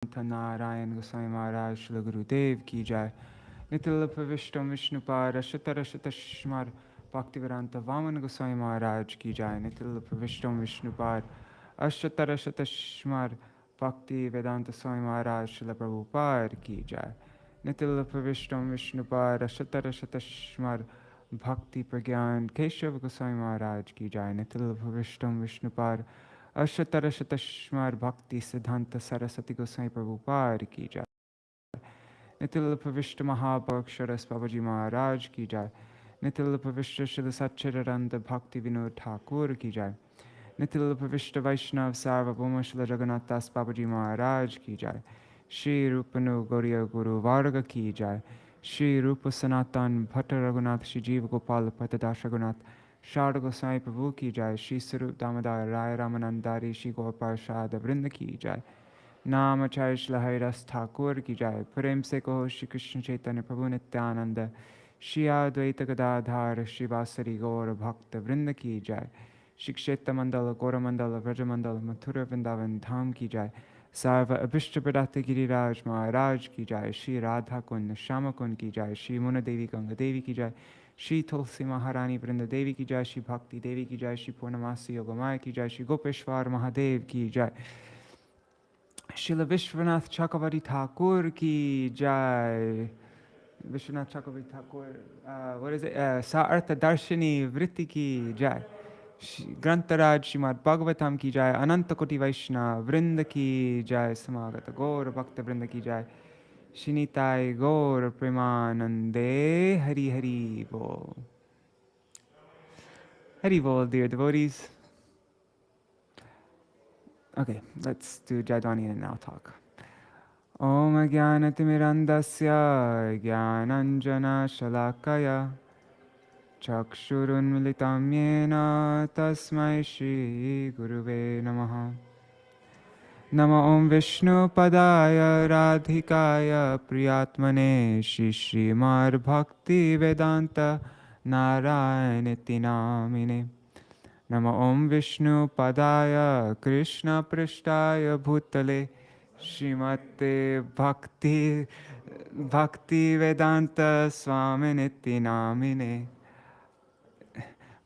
नारायण गोस्वामी महाराज श्री गुरुदेव की जय। नितिल प्रविष्टम विष्णुपाद शतरशतश्मर भक्तिवेदांत वामन गोस्वामी महाराज की जय। नितिल प्रविष्टम विष्णुपाद अशतरशतश्मर भक्ति वेदांत स्वामी महाराज श्री प्रभुपाद की जय। नितिल प्रविष्टम विष्णुपाद अशतरशतश्मर भक्ति प्रज्ञान केशव गोस्वामी महाराज की जय। नितिल प्रविष्टम विष्णुपाद अशतरशतश्मर भक्ति सिद्धांत सरस्वती गोस्वामी प्रभुपाद की जय। नितिल प्रविष्ट महापक्षरस बाबाजी महाराज की जय। नितिल प्रविष्ट श्री सच्चिदानंद भक्ति विनोद ठाकुर की जय। नितिल प्रविष्ट वैष्णव सार्वभौम श्री जगन्नाथ दास बाबाजी महाराज की जय। श्री रूपनु गौरिय गुरु वर्ग की जय। श्री रूप सनातन भट्ट रघुनाथ श्री जीव गोपाल भट्टदास रघुनाथ शारद गोसाई प्रभु की जय। श्री स्वरूप दामोदर राय रामानंदारी श्री गोपाल शारद वृंद की जय। नाम आचार्य श्री हरिदास ठाकुर की जय। प्रेम से कहो श्री कृष्ण चैतन्य प्रभु नित्यानंद श्री अद्वैत गदाधार श्रीवासरी गौर भक्त वृंद की जय। श्री क्षेत्र मंडल गौरमंडल व्रजमंडल मथुरा वृंदावन धाम की जय। सर्व अभिष्ट प्रदाते गिरिराज महाराज की जय। श्री राधा कुंड श्याम कुंड की जय। श्री मुन देवी गंगा देवी की जय। श्री तुलसी महारानी वृंद देवी की जय। श्री भक्ति देवी की जय। श्री पूर्णमासी योगमाया की जय। श्री गोपेश्वर महादेव की जय। श्रील विश्वनाथ चक्रवर्ती ठाकुर की जय। विश्वनाथ चक्रवर्ती ठाकुर Sārārtha-darśiṇī वृत्ति की जय। ग्रंथराज श्रीमद्-भागवतम की जय। अनंत कोटि वैष्णव वृंद की जय। समागत गौर भक्त वृंद की जय। श्रीनिताय गौर प्रेमानंदे हरि हरि बोल। Hari bol, dear devotees. Okay, let's do Jadwani and now talk. Om Ajnanatirmirandasya Jnananjana Shalakaya Chakshurun Militam Yena Tasmai Shri Guruve Namaha. Nama Om Viśṇu Padaya Radhikaya Priyatmane Shri Śrīmad-Bhakti Vedanta Narayaniti Namine. Nama Om Viśṇu Padaya Krishna Prishtaya Bhutale Śrīmate Bhakti Vedanta Swaminiti Namine.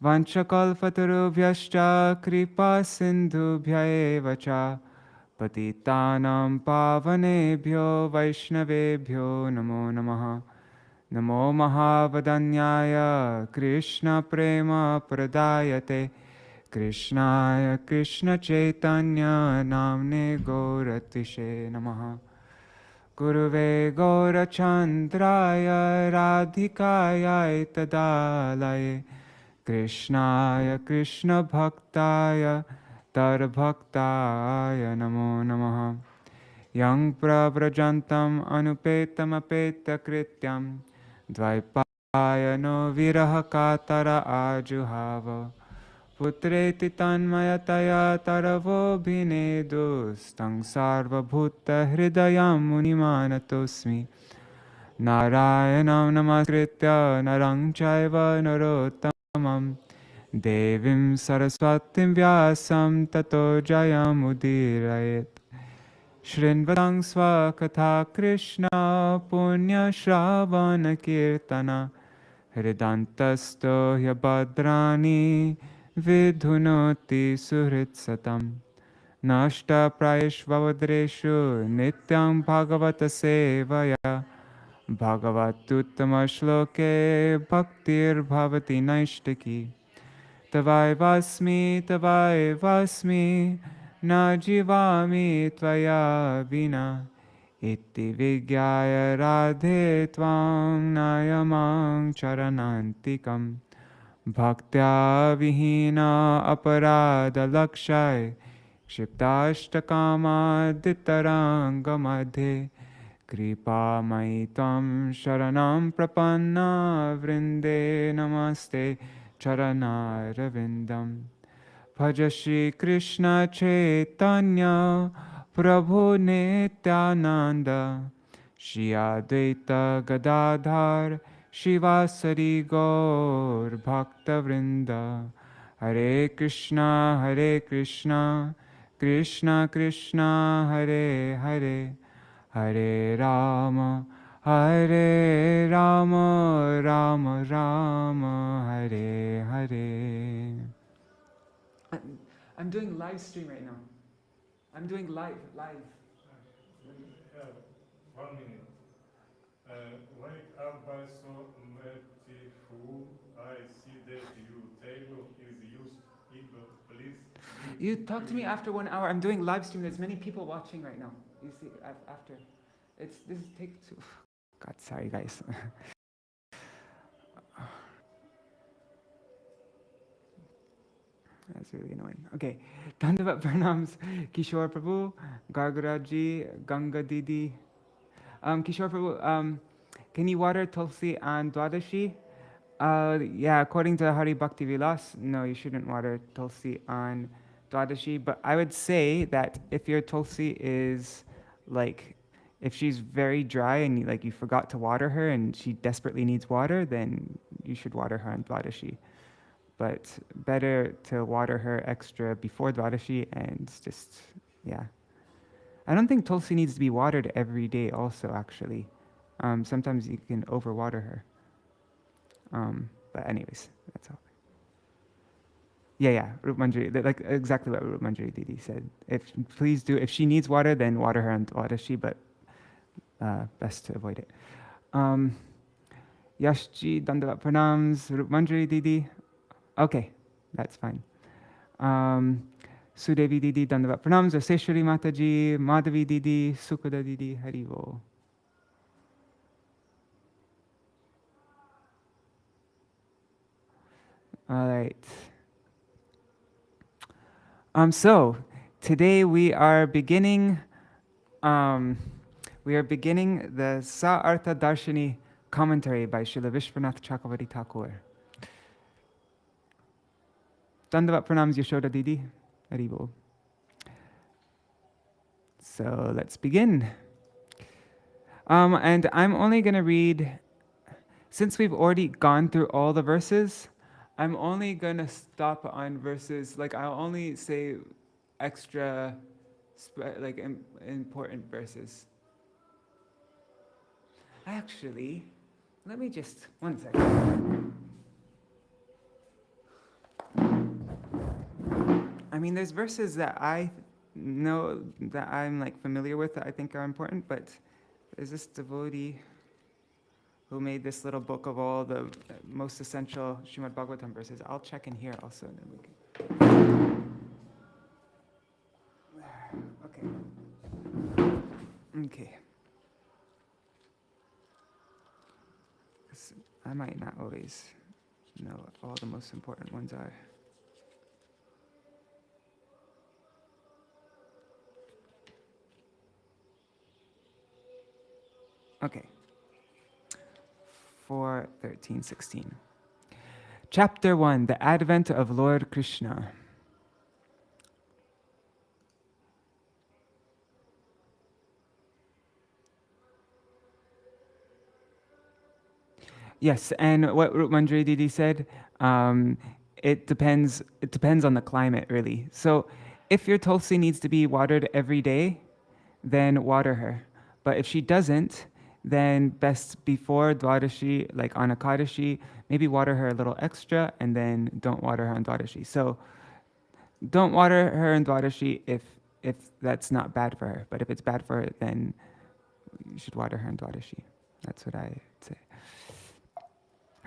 Vanchakalpatarubhyascha kripa sindhubhya eva cha patitanam pavanebhyo vaishnavebhyo namo namaha. Namo Mahavadanyaya Krishna Prema Pradayate Krishnaya Krishna Chaitanya Namne Gauratishe Namaha. Guruve Gaurachandraya Radhikaya Tadalaye Krishnaya Krishna Bhaktaya Tarbhaktaya Namo Namaha. Yang Prabrajantam Anupetam Apeta Krityam Dvaipayano Virahakatara Ajuhava Putreti Tanmayataya Taravo Bhinedus Tang Sarva Bhuta Hridayam Munimanatosmi. Narayanam Namaskritya Narang Chaiva Narottamam Devim Saraswatim Vyasam Tato Jayam Udirayet. Shrinvadang Svakatha Krishna Punya Shravana Kirtana Hridantasto Yabhadrani Vidhunoti Suhritsatam. Nashta Prayeshvavadreshu Nityam Bhagavata Sevaya Bhagavatuttama Shloke Bhaktir Bhavati Naishtaki. Tavai Vasmi Na jivami tvaya vina iti vigyaya radhe tvam nayamang charanantikam bhaktya vihina aparada lakshai kshiptashtakama ditarangamadhe kripa mai tvam sharanam prapanna vrinde namaste charanarvindam. Bhaja Shri Krishna Chaitanya Prabhu Nityananda Shri Advaita Gadadhar Shivasari Gaur Bhakta Vrinda. Hare Krishna Krishna Krishna Hare Hare Hare Rama, Hare Rama, Rama Rama, Hare Hare. I'm doing live stream right now. I'm doing live. Yeah, 1 minute. Wake up by so merciful, I see that your table is used. Please. You talk to me after 1 hour. I'm doing live stream. There's many people watching right now. You see, after. This take two. God, sorry guys. That's really annoying. Okay. Dandavat pranams, Kishore Prabhu, Gargaraji, Ganga Didi. Kishore Prabhu, can you water Tulsi on Dwadashi? Yeah, according to Hari Bhakti Vilas, no, you shouldn't water Tulsi on Dwadashi. But I would say that if your Tulsi is like, if she's very dry and you forgot to water her and she desperately needs water, then you should water her on Dwadashi. But better to water her extra before Dwadashi and just, yeah. I don't think Tulsi needs to be watered every day also, actually. Sometimes you can overwater her. But anyways, that's all. Yeah, Rup Manjari, like exactly what Rup Manjari Didi said. If she needs water, then water her on Dwadashi, but best to avoid it. Yashji, Dandavat Pranams, Rup Manjari Didi. Okay, that's fine. Sudevi Didi, Dandavat Pranams, Seshwari Mataji, Madhavi Didi, Sukada Didi, Harivo. All right. So today we are beginning the Sārārtha-darśiṇī commentary by Śrīla Viśvanātha Cakravartī Ṭhākura. Dandavat pranams Yashoda Didi. Haribol. So let's begin. And I'm only going to read, since we've already gone through all the verses, I'm only going to stop on verses, I'll only say extra, important verses. Actually, let me just, 1 second. I mean, there's verses that I know, that I'm familiar with, that I think are important, but there's this devotee who made this little book of all the most essential Śrīmad-Bhāgavatam verses. I'll check in here also. And then we can... Okay. I might not always know what all the most important ones are. Okay. 4:13:16. Chapter 1, the Advent of Lord Krishna. Yes, and what Rup Manjari Didi said, it depends on the climate, really. So if your Tulsi needs to be watered every day, then water her. But if she doesn't, then best before Dwadashi, like on Ekadashi, maybe water her a little extra, and then don't water her on Dwadashi. So don't water her on Dwadashi if that's not bad for her. But if it's bad for her, then you should water her on Dwadashi. That's what I say.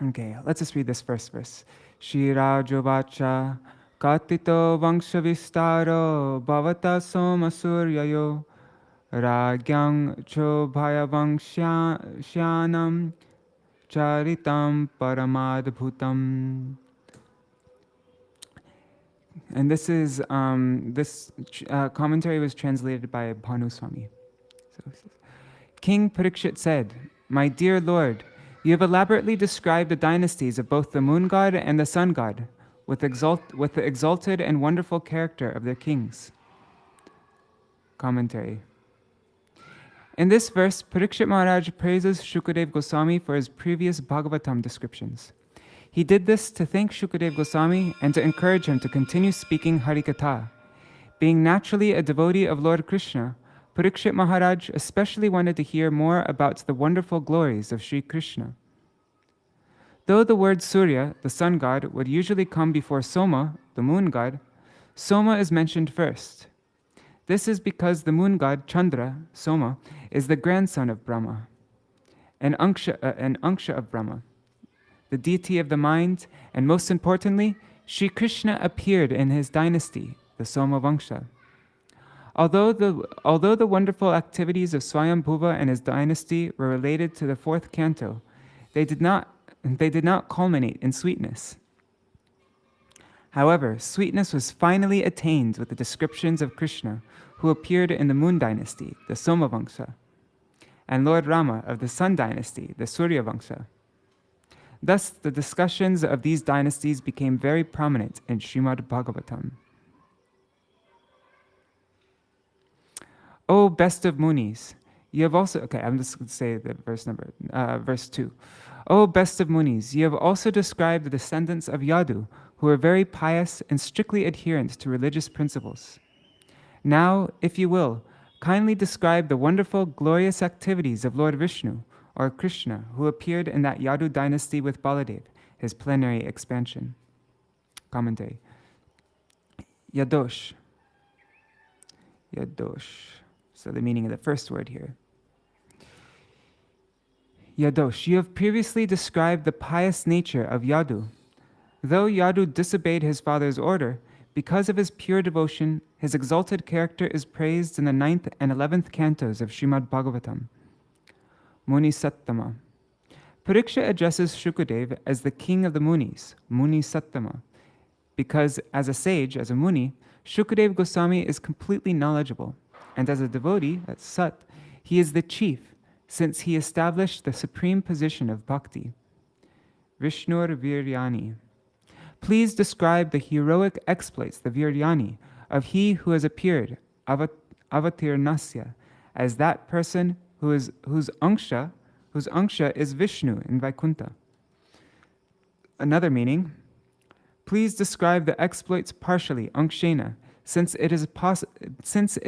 Okay, let's just read this first verse. Shirajovacha katito vangshavistaro bhavata soma suryayo Ragyang chobhayavangsyanam charitam paramadbhutam. And this is this commentary was translated by Bhanu Swami. So King Parikṣit said, "My dear Lord, you have elaborately described the dynasties of both the moon god and the sun god, with the exalted and wonderful character of their kings." Commentary. In this verse, Parikṣit Maharaj praises Śukadeva Gosvāmī for his previous Bhagavatam descriptions. He did this to thank Śukadeva Gosvāmī and to encourage him to continue speaking Harikatha. Being naturally a devotee of Lord Krishna, Parikṣit Mahārāja especially wanted to hear more about the wonderful glories of Sri Krishna. Though the word Surya, the sun god, would usually come before Soma, the moon god, Soma is mentioned first. This is because the moon god Chandra, Soma, is the grandson of Brahmā, an Angsha of Brahmā, the deity of the mind, and most importantly, Sri Krishna appeared in his dynasty, the Soma Vangsha. Although the wonderful activities of Swayambhuva and his dynasty were related to the fourth canto, they did not culminate in sweetness. However, sweetness was finally attained with the descriptions of Krishna, who appeared in the moon dynasty, the Soma Vangsha, and Lord Rama of the sun dynasty, the Surya Vangsha. Thus, the discussions of these dynasties became very prominent in Śrīmad-Bhāgavatam. O best of Munis, you have also, okay, I'm just going to say the verse 2. O best of Munis, you have also described the descendants of Yadu, who are very pious and strictly adherent to religious principles. Now, if you will, kindly describe the wonderful, glorious activities of Lord Viṣṇu, or Krishna, who appeared in that Yadu dynasty with Baladev, his plenary expansion. Commentary. Yadosh. So the meaning of the first word here. Yadosh, you have previously described the pious nature of Yadu. Though Yadu disobeyed his father's order, because of his pure devotion, his exalted character is praised in the 9th and 11th cantos of Śrīmad-Bhāgavatam. Muni Sattama. Parikṣit addresses Śukadeva as the king of the Munis, Muni Sattama, because as a sage, as a Muni, Śukadeva Gosvāmī is completely knowledgeable, and as a devotee, that's Sat, he is the chief, since he established the supreme position of bhakti. Viṣṇur Viryani. Please describe the heroic exploits, the Viryani, of he who has appeared, Avatirnasya, as that person whose Angsha is Viṣṇu in Vaikuntha. Another meaning, please describe the exploits partially, Aṅśena, since it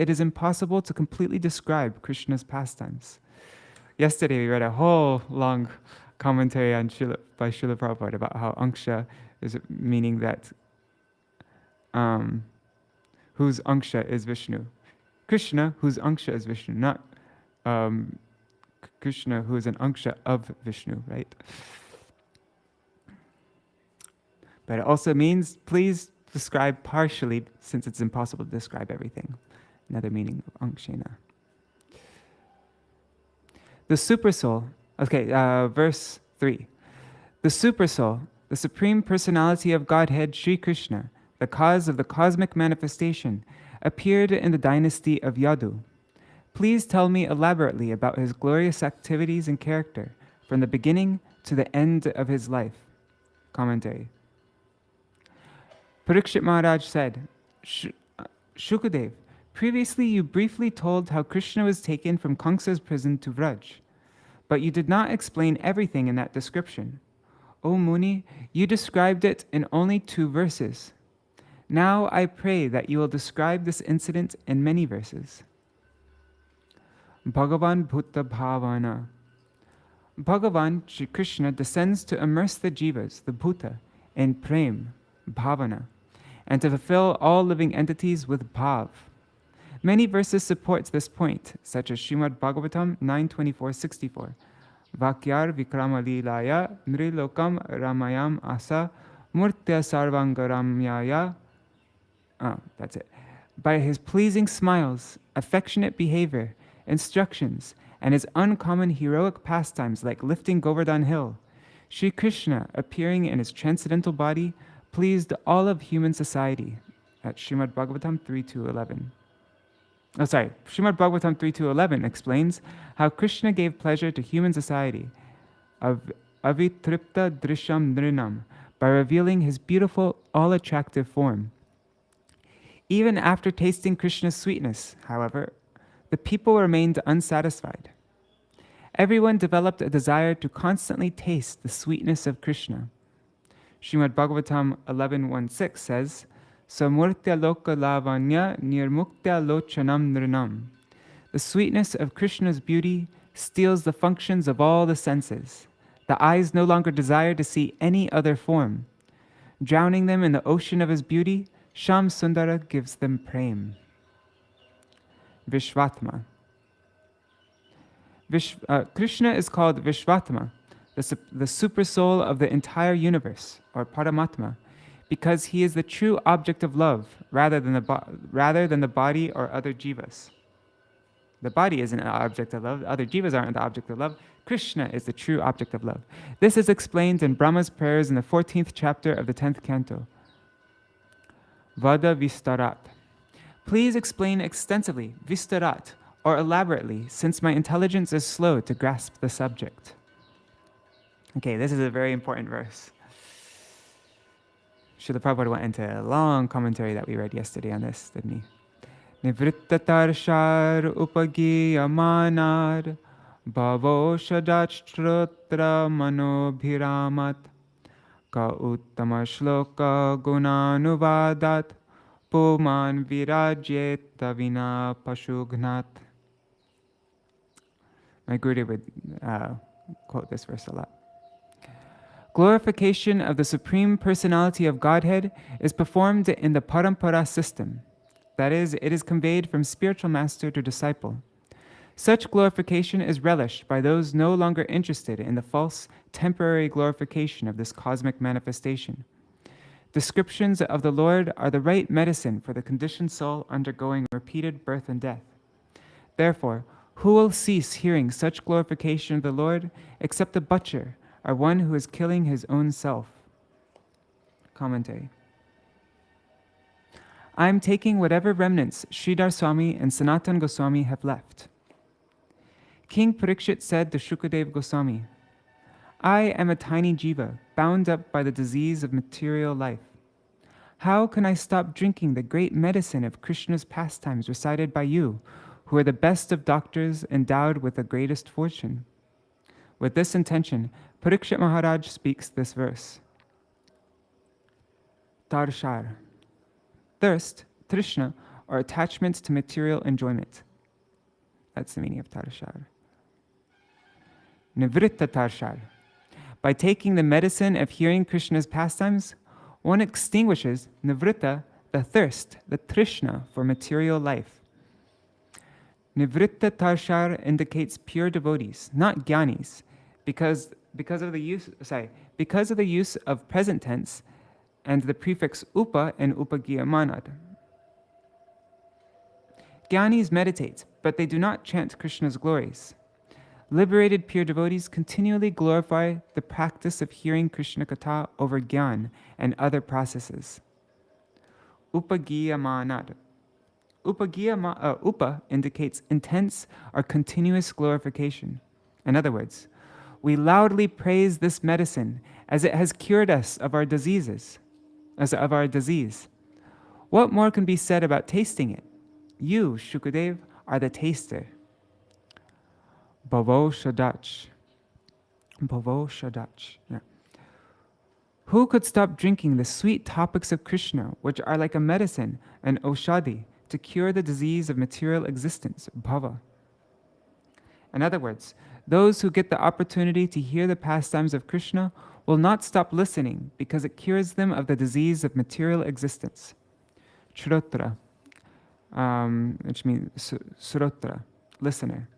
is impossible to completely describe Krishna's pastimes. Yesterday we read a whole long commentary on by Srila Prabhupada about how Aṅśa is meaning that whose Aṅśa is Viṣṇu. Krishna, whose Aṅśa is Viṣṇu, not Krishna, who is an Aṅśa of Viṣṇu, right? But it also means, please describe partially, since it's impossible to describe everything. Another meaning of Aṅśena. The Supersoul, verse 3. The Supersoul, the Supreme Personality of Godhead, Sri Krishna, the cause of the cosmic manifestation, appeared in the dynasty of Yadu. Please tell me elaborately about his glorious activities and character, from the beginning to the end of his life. Commentary. Parikṣit Mahārāja said, Śukadeva, previously you briefly told how Krishna was taken from Kaṁsa's prison to Vraj, but you did not explain everything in that description. O Muni, you described it in only 2 verses. Now I pray that you will describe this incident in many verses. Bhagavan Bhuta Bhavana. Bhagavan, Shri Krishna, descends to immerse the jivas, the bhuta, in prem, bhavana, and to fulfill all living entities with bhav. Many verses support this point, such as Śrīmad-Bhāgavatam 9:24-64. Vakyar vikrama lilaya nrilokam ramayam asa murtya sarvangaramyaya. That's it. By his pleasing smiles, affectionate behavior, instructions, and his uncommon heroic pastimes like lifting Govardhan Hill, Sri Krishna, appearing in his transcendental body, pleased all of human society. At Śrīmad-Bhāgavatam 3:11. Śrīmad-Bhāgavatam 3:11 explains how Krishna gave pleasure to human society of avitripta drisham nrinam by revealing his beautiful, all-attractive form. Even after tasting Krishna's sweetness, however, the people remained unsatisfied. Everyone developed a desire to constantly taste the sweetness of Krishna. Śrīmad-Bhāgavatam 11:1-6 says, Samurtya loka lavanya nirmuktya lochanam nrinam. The sweetness of Krishna's beauty steals the functions of all the senses. The eyes no longer desire to see any other form. Drowning them in the ocean of his beauty, Sham Sundara gives them prem. Viśvanātha. Krishna is called Viśvanātha, the super soul of the entire universe, or Paramatma, because he is the true object of love rather than the body or other jivas. The body isn't an object of love, other jivas aren't the object of love. Krishna is the true object of love. This is explained in Brahma's prayers in the 14th chapter of the 10th canto. Vada vistarat. Please explain extensively, vistarat, or elaborately, since my intelligence is slow to grasp the subject. Okay, this is a very important verse. Srila Prabhupada went into a long commentary that we read yesterday on this, didn't he? Nivrittatarshar upagiyamanar bhavo shadachtrotra manobhiramat ka uttama shloka gunanuvadat puman virajyet tavina pashugnat. My Guru would quote this verse a lot. Glorification of the Supreme Personality of Godhead is performed in the parampara system. That is, it is conveyed from spiritual master to disciple. Such glorification is relished by those no longer interested in the false, temporary glorification of this cosmic manifestation. Descriptions of the Lord are the right medicine for the conditioned soul undergoing repeated birth and death. Therefore, who will cease hearing such glorification of the Lord except the butcher, or one who is killing his own self? Commentary. I am taking whatever remnants Śrīdhar Swami and Sanatana Goswami have left. King Parikṣit said to Śukadeva Gosvāmī, I am a tiny jiva, bound up by the disease of material life. How can I stop drinking the great medicine of Krishna's pastimes recited by you, who are the best of doctors endowed with the greatest fortune? With this intention, Parikṣit Maharaj speaks this verse. Tarshar. Thirst, trishna, or attachment to material enjoyment. That's the meaning of tarshar. Nivritta tarshar. By taking the medicine of hearing Krishna's pastimes, one extinguishes nivritta, the thirst, the trishna for material life. Nivritta tarshar indicates pure devotees, not jnanis, because of the use of present tense and the prefix upa and upagiyamanad. Jnanis meditate, but they do not chant Krishna's glories. Liberated pure devotees continually glorify the practice of hearing Krishna Katha over jnana and other processes. Upagiyamanad. Upa indicates intense or continuous glorification. In other words, we loudly praise this medicine as it has cured us of our disease. What more can be said about tasting it? You, Śukadeva, are the taster. Bhavo Shadach. Yeah. Who could stop drinking the sweet topics of Krishna, which are like a medicine, an oshadi, to cure the disease of material existence, bhava? In other words, those who get the opportunity to hear the pastimes of Krishna will not stop listening because it cures them of the disease of material existence. Shrotra, which means srotra, listener.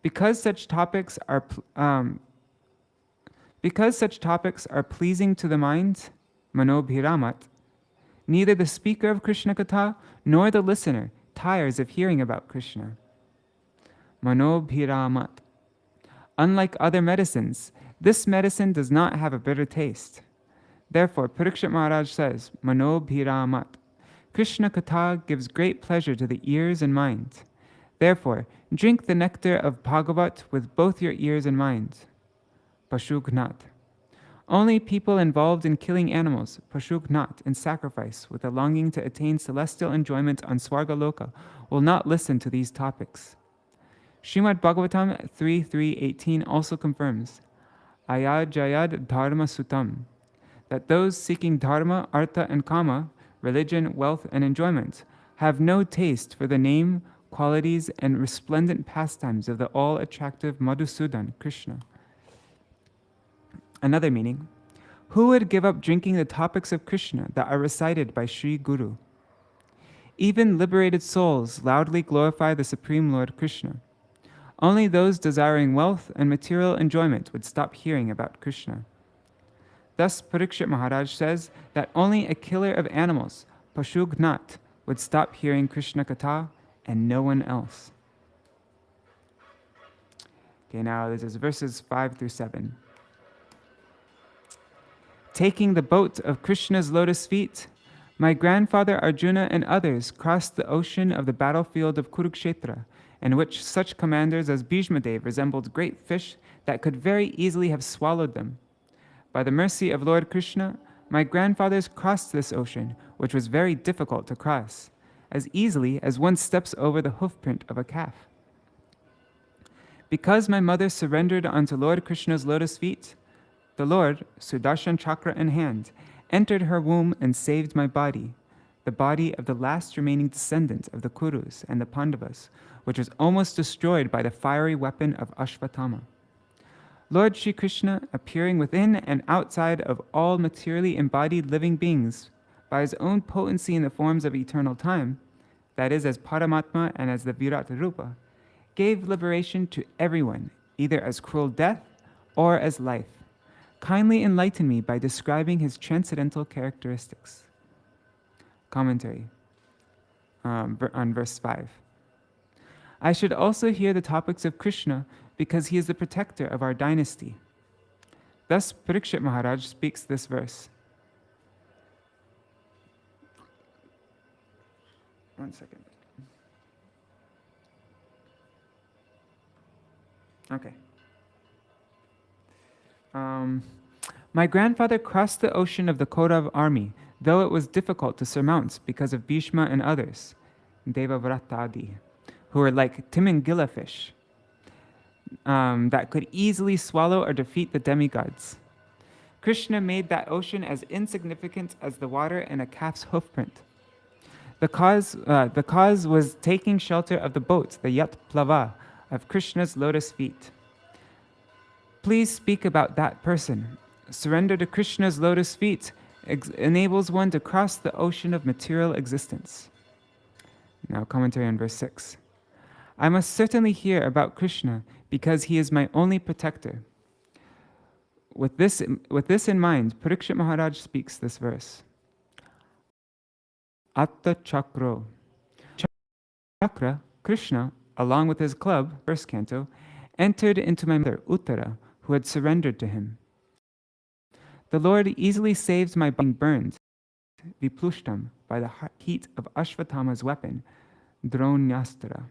Because such topics are pleasing to the mind, manobhiramat, neither the speaker of Krishna Katha nor the listener tires of hearing about Krishna. Manobhiramat. Unlike other medicines, this medicine does not have a bitter taste. Therefore, Parikṣit Maharaj says, Manobhiramat. Krishna Katha gives great pleasure to the ears and mind. Therefore, drink the nectar of Bhagavat with both your ears and mind. Pashugnat. Only people involved in killing animals, pashugnat, in sacrifice, with a longing to attain celestial enjoyment on Swargaloka, will not listen to these topics. Śrīmad-Bhāgavatam 3.3.18 also confirms, Ayad Jayad Dharma Sutam, that those seeking dharma, artha, and kama, religion, wealth, and enjoyment, have no taste for the name, qualities, and resplendent pastimes of the all-attractive Madhusudan, Krishna. Another meaning, who would give up drinking the topics of Krishna that are recited by Sri Guru? Even liberated souls loudly glorify the Supreme Lord Krishna. Only those desiring wealth and material enjoyment would stop hearing about Krishna. Thus, Parikṣit Maharaj says that only a killer of animals, Pashugnat, would stop hearing Krishna Katha and no one else. Okay, now this is verses 5 through 7. Taking the boat of Krishna's lotus feet, my grandfather Arjuna and others crossed the ocean of the battlefield of Kurukshetra, in which such commanders as Bhishmadeva resembled great fish that could very easily have swallowed them. By the mercy of Lord Krishna, my grandfathers crossed this ocean, which was very difficult to cross, as easily as one steps over the hoofprint of a calf. Because my mother surrendered unto Lord Krishna's lotus feet, the Lord, Sudarshan Chakra in hand, entered her womb and saved my body, the body of the last remaining descendant of the Kurus and the Pandavas, which was almost destroyed by the fiery weapon of Ashvatthama. Lord Shri Krishna, appearing within and outside of all materially embodied living beings by his own potency in the forms of eternal time, that is, as Paramatma and as the Virat Rupa, gave liberation to everyone, either as cruel death or as life. Kindly enlighten me by describing his transcendental characteristics. Commentary on verse 5. I should also hear the topics of Krishna because he is the protector of our dynasty. Thus, Parikṣit Maharaj speaks this verse. One second. Okay. My grandfather crossed the ocean of the Kaurav army, though it was difficult to surmount because of Bhishma and others, Devavratadi, who were like Timingila fish that could easily swallow or defeat the demigods. Krishna made that ocean as insignificant as the water in a calf's hoofprint. The cause was taking shelter of the boat, the Yat Plava, of Krishna's lotus feet. Please speak about that person. Surrender to Krishna's lotus feet enables one to cross the ocean of material existence. Now, commentary on verse 6. I must certainly hear about Krishna because he is my only protector. With this in mind, Parikṣit Maharaj speaks this verse. Atta Chakro. Chakra, Krishna, along with his club, first canto, entered into my mother, Uttara, who had surrendered to him. The Lord easily saves my being burned, viplushtam, by the heat of Ashvatthama's weapon, Dronyastra.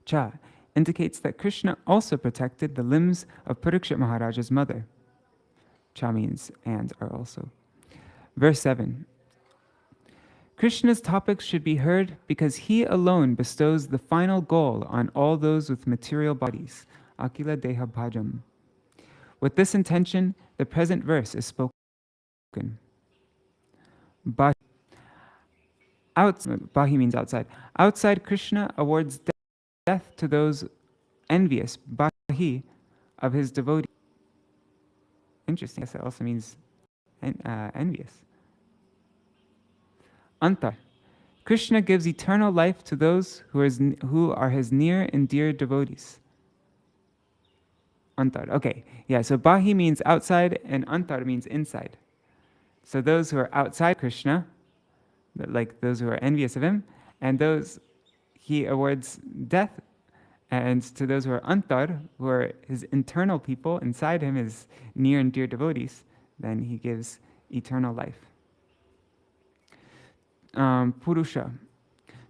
Cha indicates that Krishna also protected the limbs of Parikṣit Maharaj's mother. Cha means and are also. Verse 7. Krishna's topics should be heard because he alone bestows the final goal on all those with material bodies, Akila Deha Bhajam. With this intention, the present verse is spoken. Bahi means outside. Outside, Krishna awards death to those envious, Bahi, of his devotee. Interesting, yes, it also means envious. Antar. Krishna gives eternal life to those who are his near and dear devotees. Antar. Okay, yeah, so Bahi means outside and Antar means inside. So those who are outside Krishna, like those who are envious of him, and those he awards death, and to those who are Antar, who are his internal people, inside him, his near and dear devotees, then he gives eternal life. Purusha.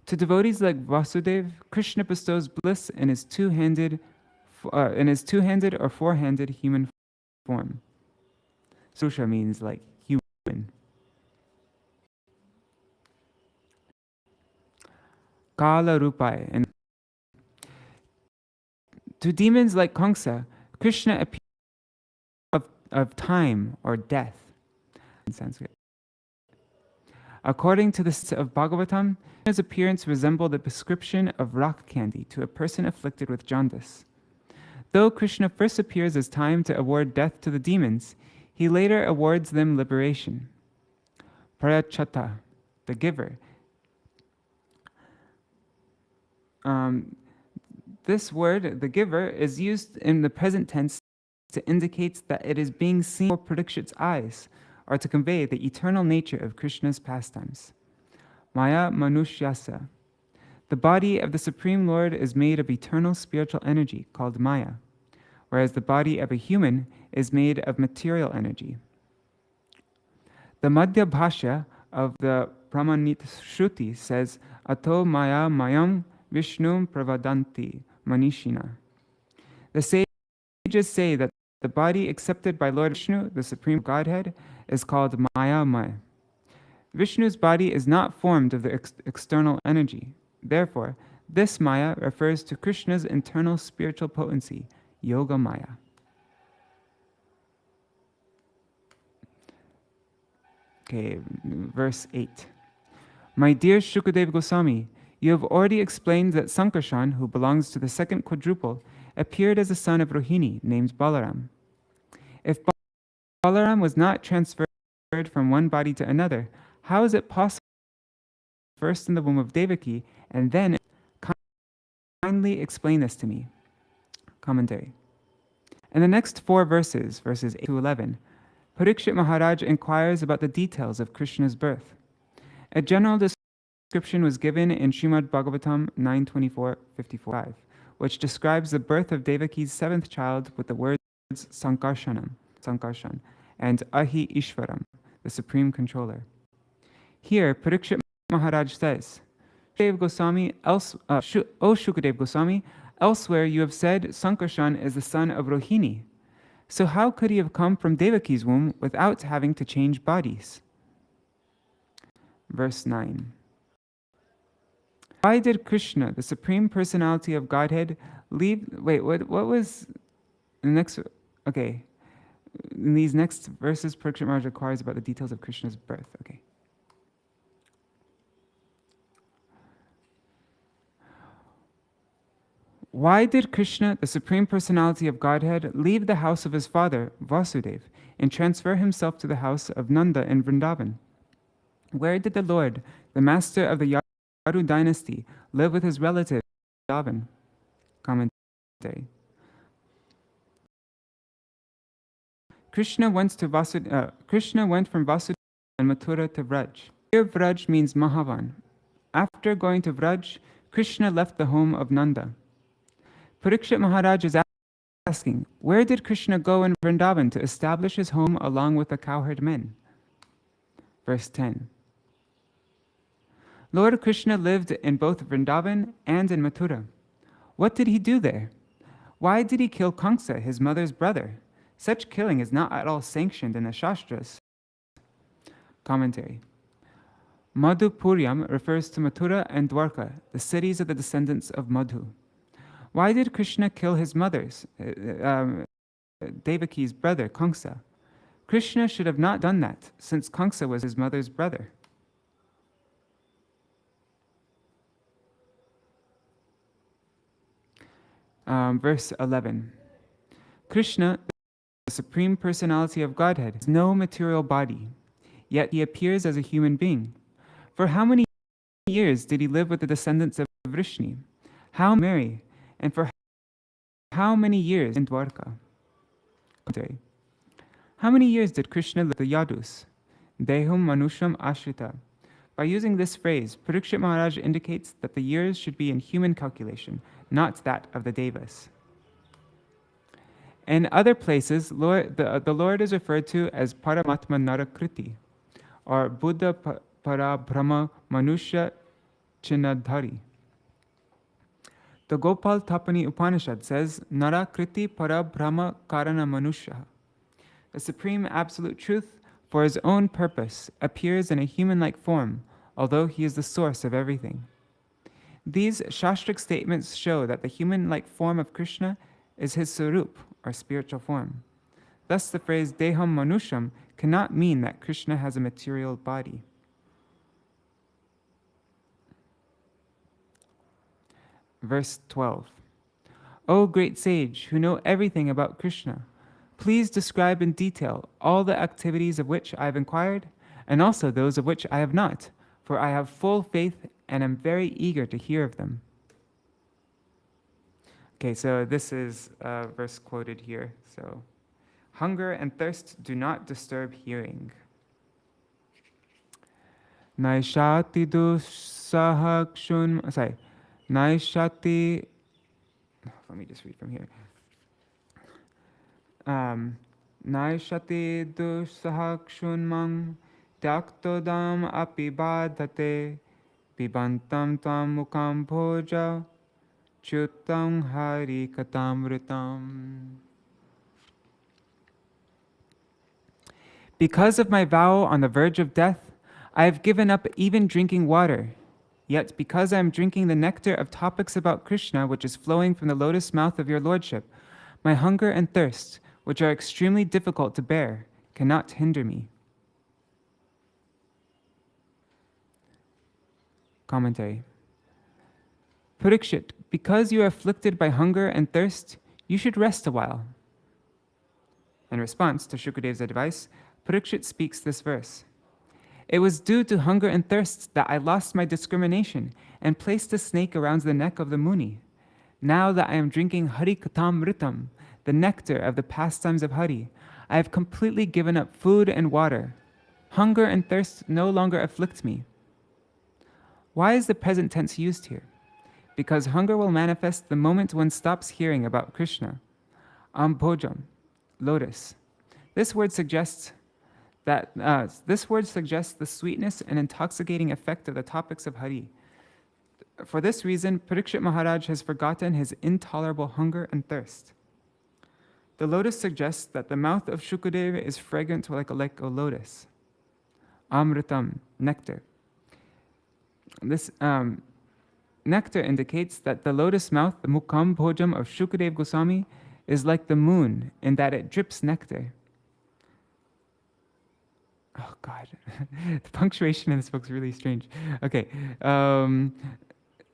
To devotees like Vasudeva, Krishna bestows bliss in his two-handed or four-handed human form. Purusha means like human. Kala Rupai. And to demons like Kaṁsa, Krishna appears of time or death in Sanskrit. According to the text of Bhagavatam, his appearance resembled the prescription of rock candy to a person afflicted with jaundice. Though Krishna first appears as time to award death to the demons, he later awards them liberation. Prayachata, the giver. This word, the giver, is used in the present tense to indicate that it is being seen before Parikṣit's eyes, or to convey the eternal nature of Krishna's pastimes. Maya Manushyasa. The body of the Supreme Lord is made of eternal spiritual energy called Maya, whereas the body of a human is made of material energy. The Madhya Bhashya of the Pramanit Shruti says, Ato Maya Mayam Viśṇum Pravadanti Manishina. The sages say that the body accepted by Lord Viśṇu, the Supreme Godhead, is called Maya Maya. Vishnu's body is not formed of the external energy. Therefore, this Maya refers to Krishna's internal spiritual potency, Yoga Maya. Okay, verse 8. My dear Śukadeva Gosvāmī, you have already explained that Sankarshan, who belongs to the second quadruple, appeared as a son of Rohini named Balaram. If Balaram was not transferred from one body to another, how is it possible first in the womb of Devakī and then kindly explain this to me? Commentary. In the next 4 verses, verses 8 to 11, Parikṣit Maharaj inquires about the details of Krishna's birth. A general description was given in Śrīmad-Bhāgavatam 9:24-55, which describes the birth of Devakī's 7th child with the words Sankarshan, and Ahi Ishvaram, the Supreme Controller. Here, Parikṣit Maharaj says, O Śukadeva Gosvāmī, elsewhere you have said Sankarshan is the son of Rohini. So how could he have come from Devakī's womb without having to change bodies? Verse 9. Why did Krishna, the Supreme Personality of Godhead, leave... Wait, what was the next... Okay. In these next verses, Parikṣit Maharaj inquires about the details of Krishna's birth. Okay. Why did Krishna, the Supreme Personality of Godhead, leave the house of his father, Vasudeva, and transfer himself to the house of Nanda in Vrindavan? Where did the Lord, the master of the Yadu dynasty, live with his relative, Vrindavan? Commentary. Krishna went from Vasudeva and Mathura to Vraj. Here Vraj means Mahavan. After going to Vraj, Krishna left the home of Nanda. Parikṣit Maharaj is asking, where did Krishna go in Vrindavan to establish his home along with the cowherd men? Verse 10. Lord Krishna lived in both Vrindavan and in Mathura. What did he do there? Why did he kill Kaṁsa, his mother's brother? Such killing is not at all sanctioned in the Shastras. Commentary. Madhupuryam refers to Mathura and Dwarka, the cities of the descendants of Madhu. Why did Krishna kill his mother's, Devakī's brother, Kaṁsa? Krishna should have not done that, since Kaṁsa was his mother's brother. Verse 11. Krishna, the Supreme Personality of Godhead, has no material body, yet he appears as a human being. For how many years did he live with the descendants of Viṣṇu? How many? And for how many years in Dwarka? How many years did Krishna live with the Yadus? Dehum Manusham Ashrita. By using this phrase, Parikṣit Maharaj indicates that the years should be in human calculation, not that of the Devas. In other places, the Lord is referred to as Paramatma Narakriti, or Buddha Para Brahma Manushya Chinadhari. The Gopal Tapani Upanishad says, Nara Kriti Para Brahma Karana Manushya. The Supreme Absolute Truth, for his own purpose, appears in a human-like form, although he is the source of everything. These Shastric statements show that the human-like form of Krishna is his Sarup, or spiritual form. Thus the phrase Deham Manusham cannot mean that Krishna has a material body. Verse 12. O great sage, who know everything about Krishna, please describe in detail all the activities of which I have inquired, and also those of which I have not, for I have full faith and am very eager to hear of them. Okay, so this is a verse quoted here. So, hunger and thirst do not disturb hearing. Naishati dusahakshun, sorry, Naishati, let me just read from here. Naishati dusahakshunmang tyaktodam api badhate pibantam tam mukam bhoja chutam hari katamritam. Because of my vow on the verge of death, I have given up even drinking water. Yet because I am drinking the nectar of topics about Krishna, which is flowing from the lotus mouth of your lordship, my hunger and thirst, which are extremely difficult to bear, cannot hinder me. Commentary. Parikṣit, because you are afflicted by hunger and thirst, you should rest a while. In response to Śukadev's advice, Parikṣit speaks this verse. It was due to hunger and thirst that I lost my discrimination and placed a snake around the neck of the Muni. Now that I am drinking Hari Katamritam, the nectar of the pastimes of Hari, I have completely given up food and water. Hunger and thirst no longer afflict me. Why is the present tense used here? Because hunger will manifest the moment one stops hearing about Krishna. Ambhojam, lotus. This word suggests the sweetness and intoxicating effect of the topics of Hari. For this reason, Parikṣit Maharaj has forgotten his intolerable hunger and thirst. The lotus suggests that the mouth of Śukadeva is fragrant like a lotus. Amritam, nectar. This nectar indicates that the lotus mouth, the Mukam Bhojam of Śukadeva Gosvāmī, is like the moon in that it drips nectar. Oh God, the punctuation in this book is really strange. Okay,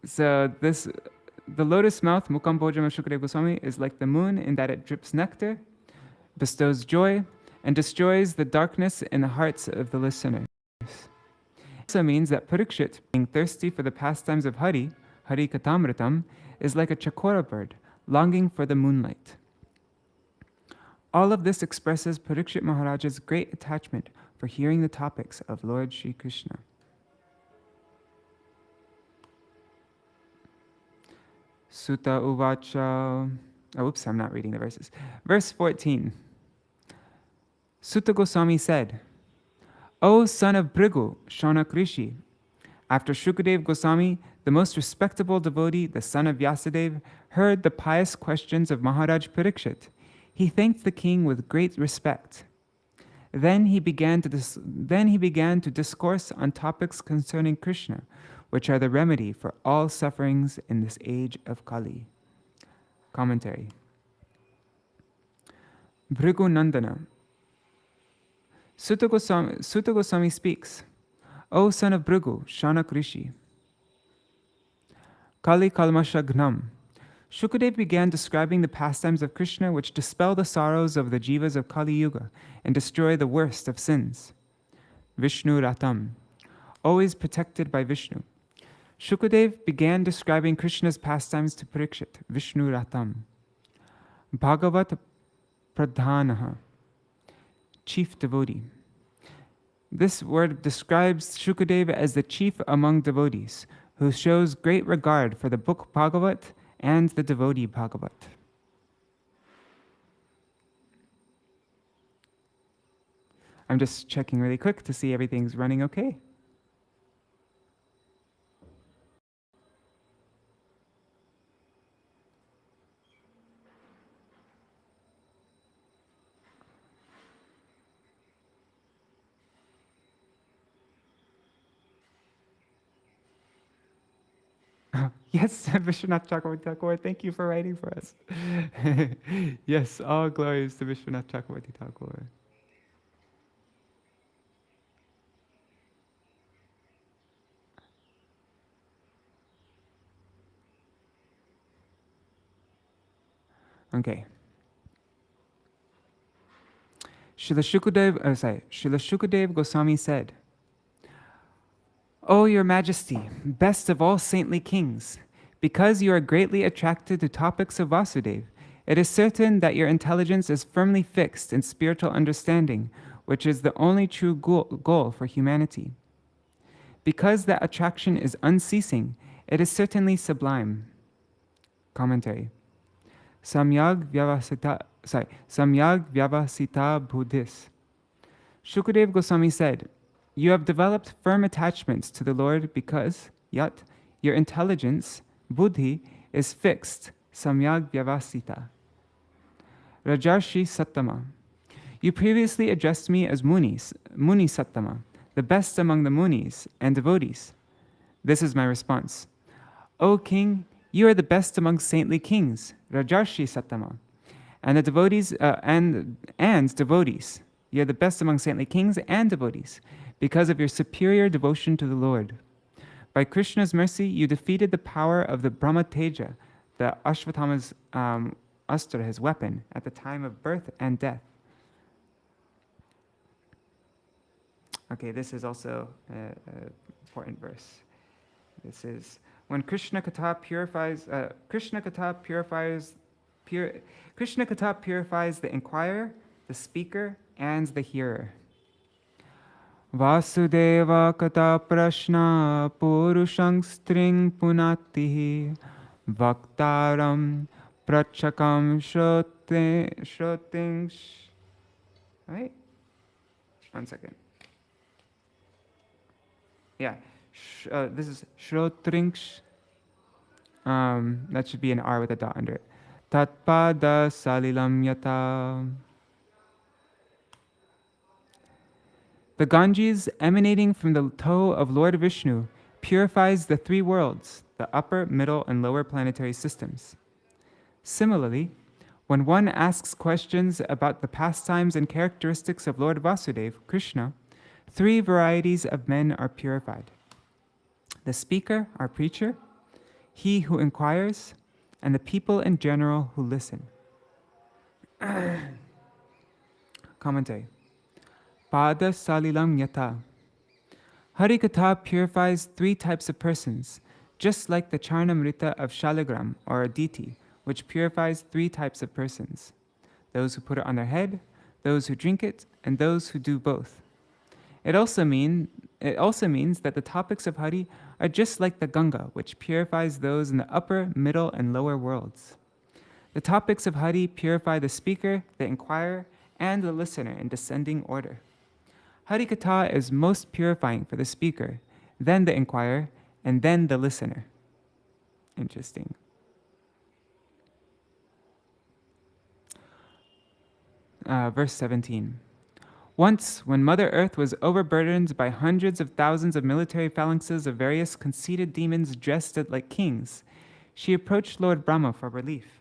so the lotus mouth, Mukam Bhojam of Śukadeva Gosvāmī, is like the moon in that it drips nectar, bestows joy, and destroys the darkness in the hearts of the listeners. It also means that Parikṣit, being thirsty for the pastimes of Hari, Hari Katamritam, is like a Cakravartī bird, longing for the moonlight. All of this expresses Parikṣit Maharaj's great attachment for hearing the topics of Lord Sri Krishna. Sutta Uvacha. Oh, oops, I'm not reading the verses. Verse 14. Sutta Goswami said, O son of Bhrigu, Shaunak Rishi, after Śukadeva Goswami, the most respectable devotee, the son of Vyasadeva, heard the pious questions of Mahārāja Parikṣit, he thanked the king with great respect. Then he began to discourse on topics concerning Krishna, which are the remedy for all sufferings in this age of Kali. Commentary. Bhrigu Nandana. Sutta Goswami speaks, O son of Bhrigu, Shaunak Rishi, Kali Kalmasha Gnam. Śukadeva began describing the pastimes of Krishna which dispel the sorrows of the jivas of Kali Yuga and destroy the worst of sins. Viṣṇu Ratam, always protected by Viṣṇu. Śukadeva began describing Krishna's pastimes to Parikṣit, Viṣṇu Ratam. Bhagavat Pradhanaha, chief devotee. This word describes Śukadeva as the chief among devotees, who shows great regard for the book Bhagavat and the devotee Bhagavat. I'm just checking really quick to see everything's running okay. Yes, Viśvanātha Chakravartī, thank you for writing for us. Yes, all glories to Viśvanātha Chakravartī. Okay. Srila Śukadeva Gosvāmī said, O your Majesty, best of all saintly kings, because you are greatly attracted to topics of Vasudeva, it is certain that your intelligence is firmly fixed in spiritual understanding, which is the only true goal for humanity. Because that attraction is unceasing, it is certainly sublime. Commentary. Samyag Vyavasita Buddhis. Śukadeva Gosvāmī said, you have developed firm attachments to the Lord because, yet, your intelligence, buddhi, is fixed, samyag vyavasita. Rajarshi Sattama. You previously addressed me as Muni Sattama, the best among the Munis and devotees. This is my response. O king, you are the best among saintly kings, Rajarshi Sattama, and the devotees and devotees. You are the best among saintly kings and devotees, because of your superior devotion to the Lord. By Krishna's mercy, you defeated the power of the Brahma Teja, the Ashvatthama's astra, his weapon, at the time of birth and death. Okay, this is also an important verse. This is when Krishna Katha purifies the inquirer, the speaker, and the hearer. Vasudeva Katha Prashna Purushang String Punatihi Vaktaram Prachakam Shroting. Right? 1 second. Yeah, this is Shrotringsh. That should be an R with a dot under it. Tatpada Salilam Yata. The Ganges emanating from the toe of Lord Viṣṇu purifies the three worlds, the upper, middle, and lower planetary systems. Similarly, when one asks questions about the pastimes and characteristics of Lord Vasudeva, Krishna, three varieties of men are purified. The speaker, our preacher, he who inquires, and the people in general who listen. Commentary. Pada Salilam Yata. Harikatha purifies three types of persons, just like the Charnamrita of Shaligram or Aditi, which purifies three types of persons: those who put it on their head, those who drink it, and those who do both. It also means that the topics of Hari are just like the Ganga, which purifies those in the upper, middle, and lower worlds. The topics of Hari purify the speaker, the inquirer, and the listener in descending order. Harikatha is most purifying for the speaker, then the inquirer, and then the listener. Interesting. Verse 17. Once, when Mother Earth was overburdened by hundreds of thousands of military phalanxes of various conceited demons dressed like kings, she approached Lord Brahma for relief.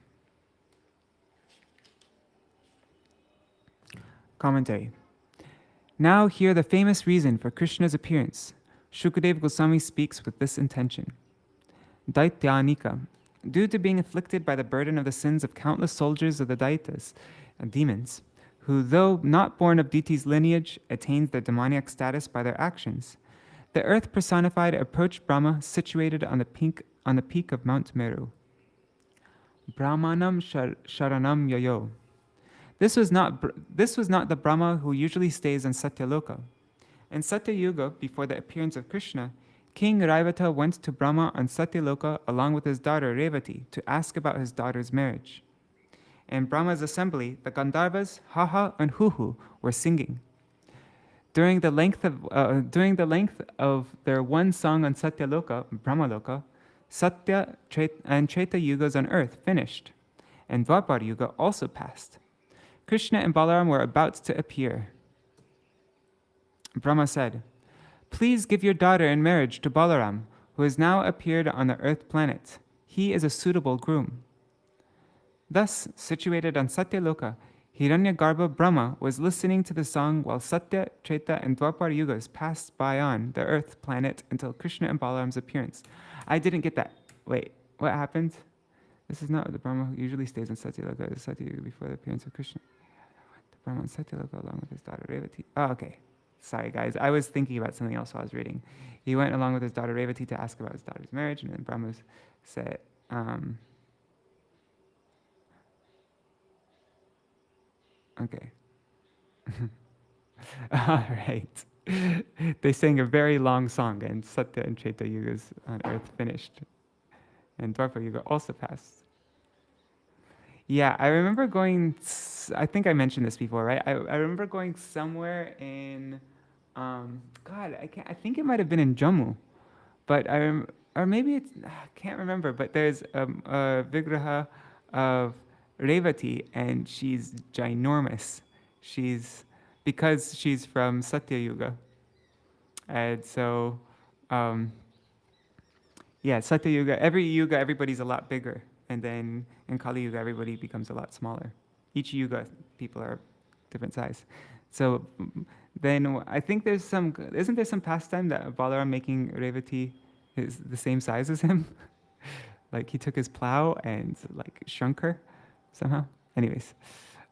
Commentary. Now hear the famous reason for Krishna's appearance. Śukadeva Gosvāmī speaks with this intention. Daityanika. Due to being afflicted by the burden of the sins of countless soldiers of the Daitas and demons, who, though not born of deities' lineage, attained their demoniac status by their actions, the earth personified approached Brahma, situated on the peak of Mount Meru. Brahmanam Sharanam Yayo. This was not the Brahma who usually stays in Satyaloka. In Satyayuga, before the appearance of Krishna, King Raivata went to Brahma on Satyaloka along with his daughter Revati to ask about his daughter's marriage. In Brahma's assembly, the Gandharvas, Haha, and Huhu were singing. During the length of their one song on Satyaloka, Brahmaloka, Satya and Treta Yugas on earth finished, and Dwapar Yuga also passed. Krishna and Balaram were about to appear. Brahma said, "Please give your daughter in marriage to Balaram, who has now appeared on the earth planet. He is a suitable groom." Thus, situated on Satyaloka, Hiranyagarbha Brahma was listening to the song while Satya, Treta, and Dwapar Yugas passed by on the earth planet until Krishna and Balaram's appearance. I didn't get that. Wait, what happened? This is not the Brahma who usually stays in Satyaloka. It is Satyaloka before the appearance of Krishna. The Brahma in Satyaloka along with his daughter Revati. Oh, okay. Sorry, guys. I was thinking about something else while I was reading. He went along with his daughter Revati to ask about his daughter's marriage, and then Brahma said, okay. All right. They sang a very long song, and Satya and Treta Yugas on earth finished. And Dwapara Yuga also passed. Yeah, I remember going, I think I mentioned this before, right? I remember going somewhere in, God, I think it might have been in Jammu, but or maybe it's, I can't remember, but there's a vigraha of Revati, and she's ginormous. Because she's from Satya Yuga. And so, yeah, Satya Yuga, every Yuga, everybody's a lot bigger. And then in Kali Yuga, everybody becomes a lot smaller. Each Yuga, people are different size. So then I think isn't there some pastime that Balaram making Revati is the same size as him? Like he took his plow and like shrunk her somehow. Anyways.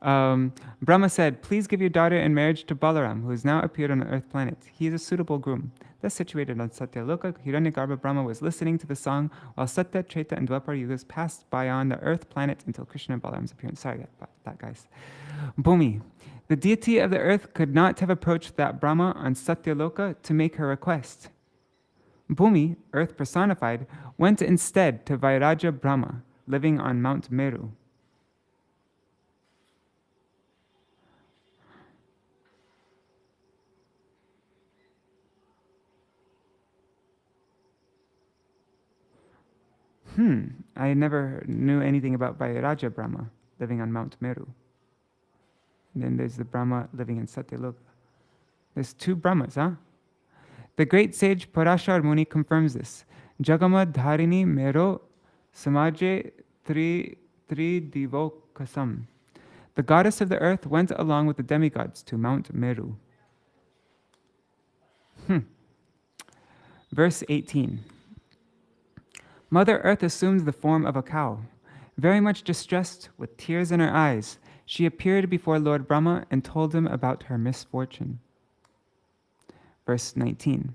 Brahma said, please give your daughter in marriage to Balaram, who has now appeared on the earth planet. He is a suitable groom. Thus situated on Satyaloka, Hiranyagarbha Brahma was listening to the song while Satya, Treta, and Dwapara Yugas passed by on the earth planet until Krishna and Balaram's appearance. Sorry about that, guys. Bhumi. The deity of the earth could not have approached that Brahma on Satyaloka to make her request. Bhumi, earth personified, went instead to Vairaja Brahma, living on Mount Meru. I never knew anything about Vairaja Brahma living on Mount Meru. And then there's the Brahma living in Satyaloka. There's two Brahmas, huh? The great sage Parashar Muni confirms this. Jagama Dharini Mero Samaje Tri Divokasam. The goddess of the earth went along with the demigods to Mount Meru. Verse 18. Mother Earth assumes the form of a cow. Very much distressed, with tears in her eyes, she appeared before Lord Brahma and told him about her misfortune. Verse 19.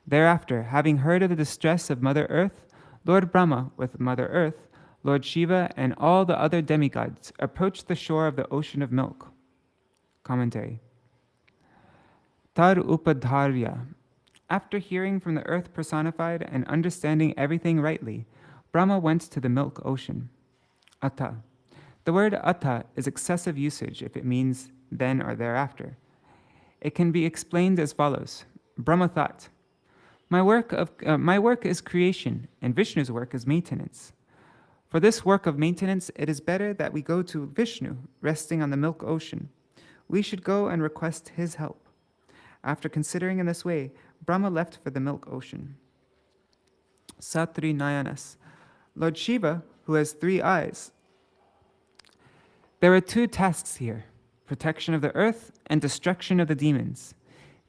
Thereafter, having heard of the distress of Mother Earth, Lord Brahma, with Mother Earth, Lord Shiva, and all the other demigods, approached the shore of the ocean of milk. Commentary. Tar upadharya. After hearing from the earth personified and understanding everything rightly, Brahma went to the milk ocean. Atta. The word atta is excessive usage if it means then or thereafter. It can be explained as follows. Brahma thought, my work is creation, and Vishnu's work is maintenance. For this work of maintenance, it is better that we go to Viṣṇu, resting on the milk ocean. We should go and request his help. After considering in this way, Brahma left for the milk ocean. Satri Nayanas. Lord Shiva, who has 3 eyes. There are 2 tasks here, protection of the earth and destruction of the demons.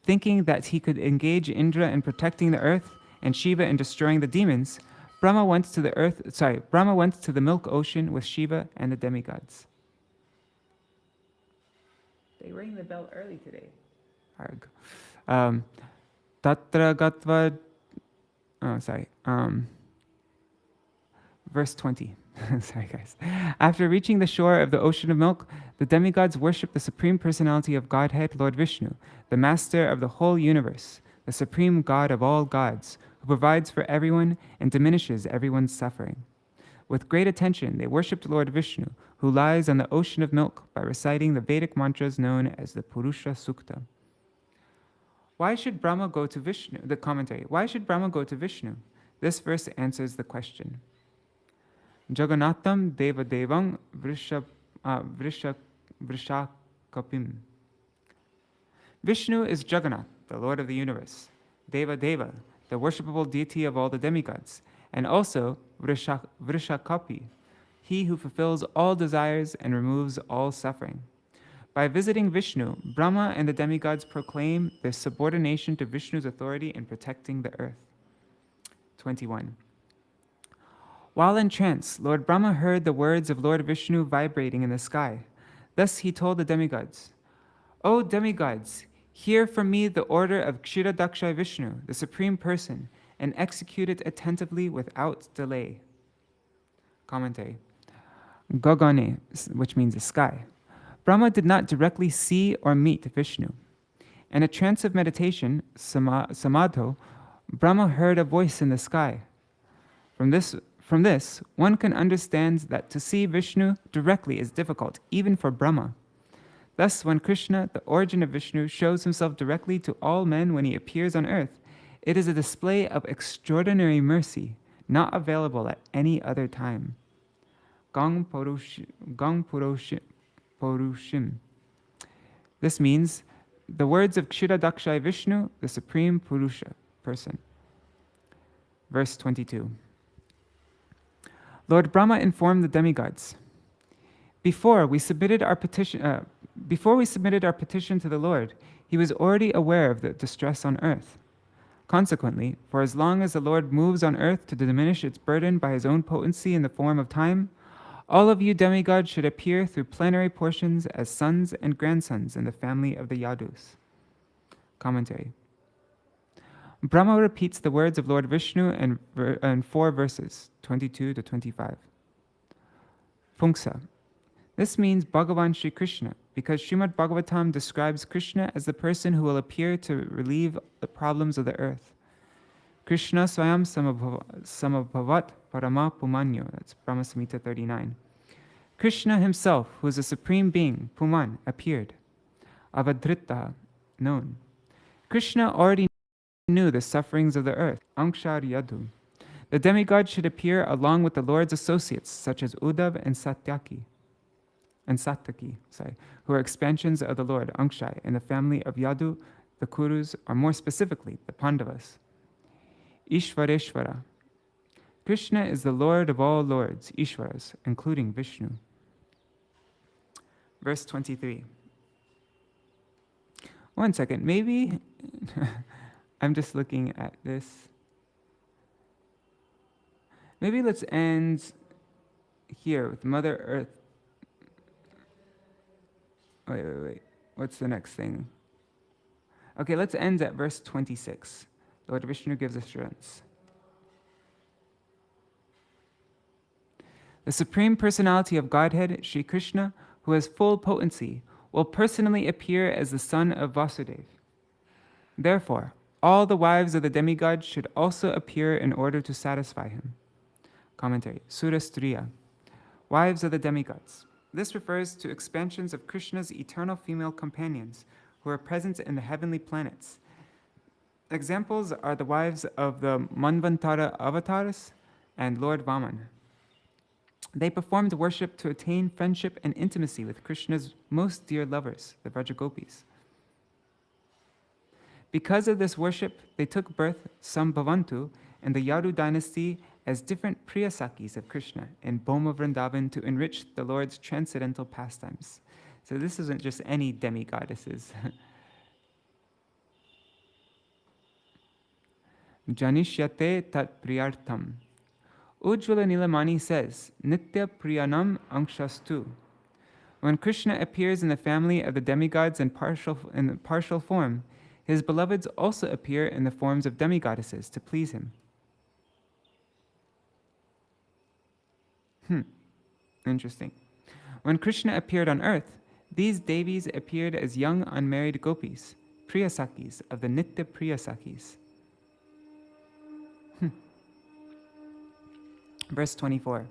Thinking that he could engage Indra in protecting the earth and Shiva in destroying the demons, Brahma went to the milk ocean with Shiva and the demigods. They rang the bell early today. Tatra gatva, verse 20. Sorry, guys. After reaching the shore of the ocean of milk, the demigods worship the Supreme Personality of Godhead, Lord Viṣṇu, the Master of the whole universe, the Supreme God of all gods, who provides for everyone and diminishes everyone's suffering. With great attention, they worshipped Lord Viṣṇu, who lies on the ocean of milk, by reciting the Vedic mantras known as the Purusha Sukta. Why should Brahma go to Viṣṇu? The commentary. Why should Brahma go to Viṣṇu? This verse answers the question. Jagannatham Deva Devang Vrishakapim. Viṣṇu is Jagannath, the Lord of the universe, Deva Deva, the worshipable deity of all the demigods, and also Vrishakapi, he who fulfills all desires and removes all suffering. By visiting Viṣṇu, Brahma and the demigods proclaim their subordination to Viṣṇu's authority in protecting the earth. 21. While in trance, Lord Brahma heard the words of Lord Viṣṇu vibrating in the sky. Thus he told the demigods, "O demigods, hear from me the order of Kshirodaksha Viṣṇu, the Supreme Person, and execute it attentively without delay." Commentary. Gagane, which means the sky. Brahma did not directly see or meet Viṣṇu. In a trance of meditation, samadho, Brahma heard a voice in the sky. From this, one can understand that to see Viṣṇu directly is difficult, even for Brahma. Thus, when Krishna, the origin of Viṣṇu, shows himself directly to all men when he appears on earth, it is a display of extraordinary mercy, not available at any other time. Gang Purushim. This means the words of Kshirodaksha Viṣṇu, the Supreme Purusha, person. Verse 22. Lord Brahma informed the demigods, Before we submitted our petition to the Lord, he was already aware of the distress on earth. Consequently, for as long as the Lord moves on earth to diminish its burden by his own potency in the form of time, all of you demigods should appear through plenary portions as sons and grandsons in the family of the Yadus. Commentary. Brahma repeats the words of Lord Viṣṇu in 4 verses, 22 to 25. Pungsa. This means Bhagavan Shri Krishna, because Śrīmad-Bhāgavatam describes Krishna as the person who will appear to relieve the problems of the earth. Krishna Swayam Samabhavat Parama Pumanyo. That's Brahma Samhita 39. Krishna himself, who is the supreme being, Puman, appeared. Avadhrita, known. Krishna already knew the sufferings of the earth. Ankshar Yadu. The demigod should appear along with the Lord's associates, such as Uddhav and Satyaki. Who are expansions of the Lord, Ankshai, in the family of Yadu, the Kurus, or more specifically, the Pandavas. Ishvareshvara. Krishna is the Lord of all lords, Ishvaras, including Viṣṇu. Verse 23. One second, maybe I'm just looking at this. Maybe let's end here with Mother Earth. Wait. What's the next thing? Okay, let's end at verse 26. Lord Viṣṇu gives assurance. The Supreme Personality of Godhead, Sri Krishna, who has full potency, will personally appear as the son of Vasudeva. Therefore, all the wives of the demigod should also appear in order to satisfy him. Commentary. Surastriya. Wives of the demigods. This refers to expansions of Krishna's eternal female companions who are present in the heavenly planets. Examples are the wives of the Manvantara avatars and Lord Vaman. They performed worship to attain friendship and intimacy with Krishna's most dear lovers, the Vrajagopis. Because of this worship, they took birth, Sambhavantu, in the Yadu dynasty as different Priyasakis of Krishna in Bhoma Vrindavan to enrich the Lord's transcendental pastimes. So this isn't just any demigoddesses. Janishyate tat priyartham. Ujjvala Nilamani says, Nitya Priyanam Angshastu. When Krishna appears in the family of the demigods in partial form, his beloveds also appear in the forms of demigoddesses to please him. Interesting. When Krishna appeared on earth, these Devis appeared as young unmarried gopis, Priyasakis of the Nitya Priyasakis. Verse 24.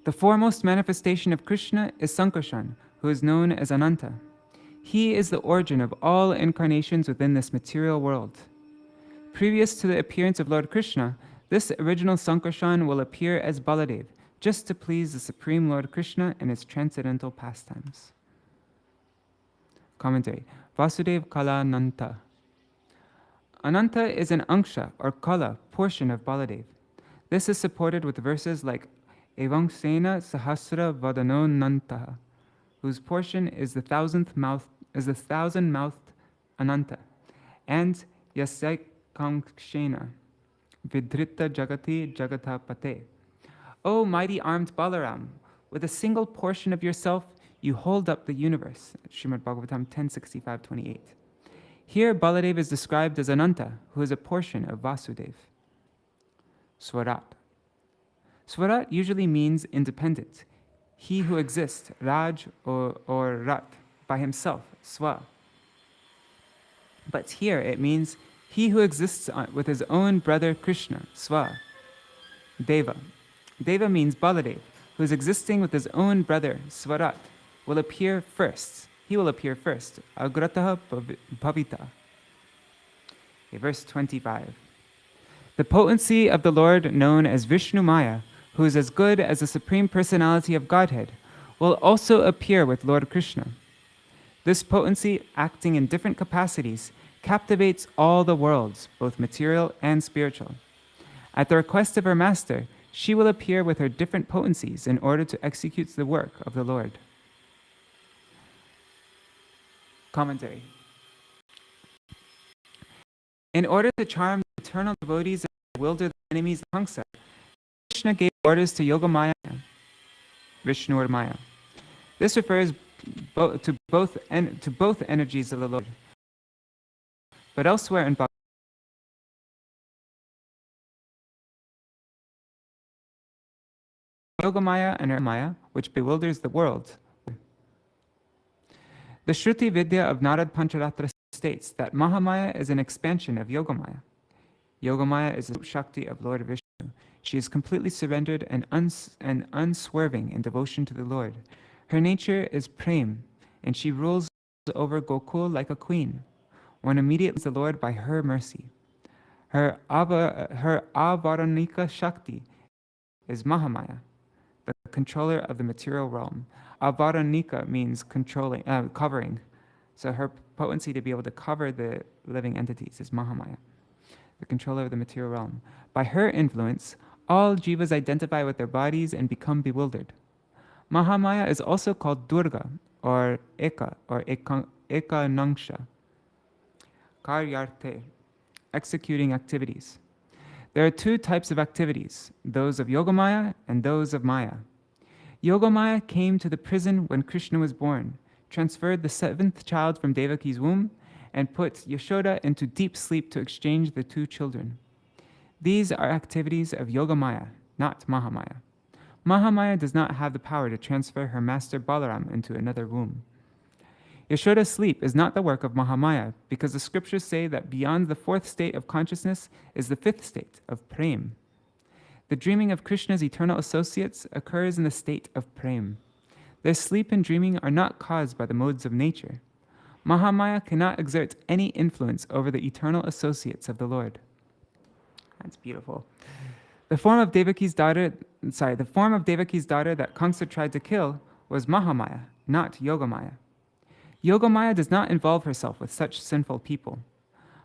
The foremost manifestation of Krishna is Sankarshan, who is known as Ananta. He is the origin of all incarnations within this material world. Previous to the appearance of Lord Krishna, this original Sankarshan will appear as Baladev, just to please the Supreme Lord Krishna in his transcendental pastimes. Commentary. Vasudeva Kala Nanta. Ananta is an Angsha or Kala portion of Baladev. This is supported with verses like Evangsena Sahasra Vadano Nantaha, whose portion is the thousand-mouthed Ananta, and Yasaikangshena Vidrita Jagati Jagatapate, O mighty armed Balaram, with a single portion of yourself, you hold up the universe. Śrīmad-Bhāgavatam 10:65-28. Here, Baladeva is described as Ananta, who is a portion of Vasudeva. Swarat. Swarat usually means independent. He who exists, Raj or Rat, by himself, Swa. But here it means he who exists with his own brother Krishna, Swa. Deva. Deva means Baladev, who is existing with his own brother, Swarat, will appear first. He will appear first. Agrataha bhavita. Okay, verse 25. The potency of the Lord known as Viṣṇu Maya, who is as good as the Supreme Personality of Godhead, will also appear with Lord Krishna. This potency, acting in different capacities, captivates all the worlds, both material and spiritual. At the request of her master, she will appear with her different potencies in order to execute the work of the Lord. Commentary. In order to charm the eternal devotees and bewilder the enemies of Kaṁsa, Krishna gave orders to Yogamaya, Viṣṇu or Maya. This refers to both energies of the Lord. But elsewhere in Bhagavad Yogamaya and her Maya, which bewilders the world. The Shruti Vidya of Narad Pancharatra states that Mahamaya is an expansion of Yogamaya. Yogamaya is the Shakti of Lord Viṣṇu. She is completely surrendered and unswerving in devotion to the Lord. Her nature is prem, and she rules over Gokul like a queen. One immediately is the Lord by her mercy. Her avaranika Shakti is Mahamaya, the controller of the material realm. Avaranika means controlling, covering. So her potency to be able to cover the living entities is Mahamaya, the controller of the material realm. By her influence, all jivas identify with their bodies and become bewildered. Mahamaya is also called Durga, or Eka, or Ekanangsha. Karyarte, executing activities. There are two types of activities, those of Yogamaya and those of Maya. Yogamaya came to the prison when Krishna was born, transferred the seventh child from Devaki's womb, and put Yashoda into deep sleep to exchange the two children. These are activities of Yogamaya, not Mahamaya. Mahamaya does not have the power to transfer her master Balaram into another womb. Yashoda's sleep is not the work of Mahamaya, because the scriptures say that beyond the fourth state of consciousness is the fifth state of prem. The dreaming of Krishna's eternal associates occurs in the state of prem. Their sleep and dreaming are not caused by the modes of nature. Mahamaya cannot exert any influence over the eternal associates of the Lord. That's beautiful. The form of Devaki's daughter that Kaṁsa tried to kill was Mahamaya, not Yogamaya. Yogamaya does not involve herself with such sinful people.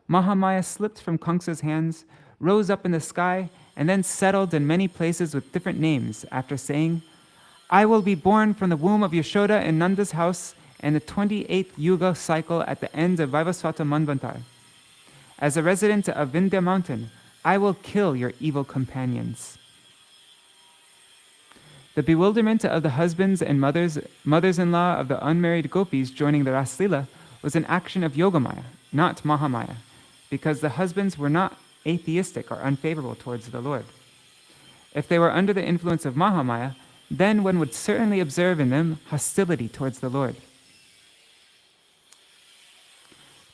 Mahamaya slipped from Kaṁsa's hands, rose up in the sky, and then settled in many places with different names after saying, I will be born from the womb of Yashoda in Nanda's house in the 28th Yuga cycle at the end of Vaivasvata Manvantar. As a resident of Vindhya mountain, I will kill your evil companions. The bewilderment of the husbands and mothers-in-law of the unmarried gopis joining the Raslila was an action of Yogamaya, not Mahamaya, because the husbands were not atheistic or unfavorable towards the Lord. If they were under the influence of Mahamaya, then one would certainly observe in them hostility towards the Lord.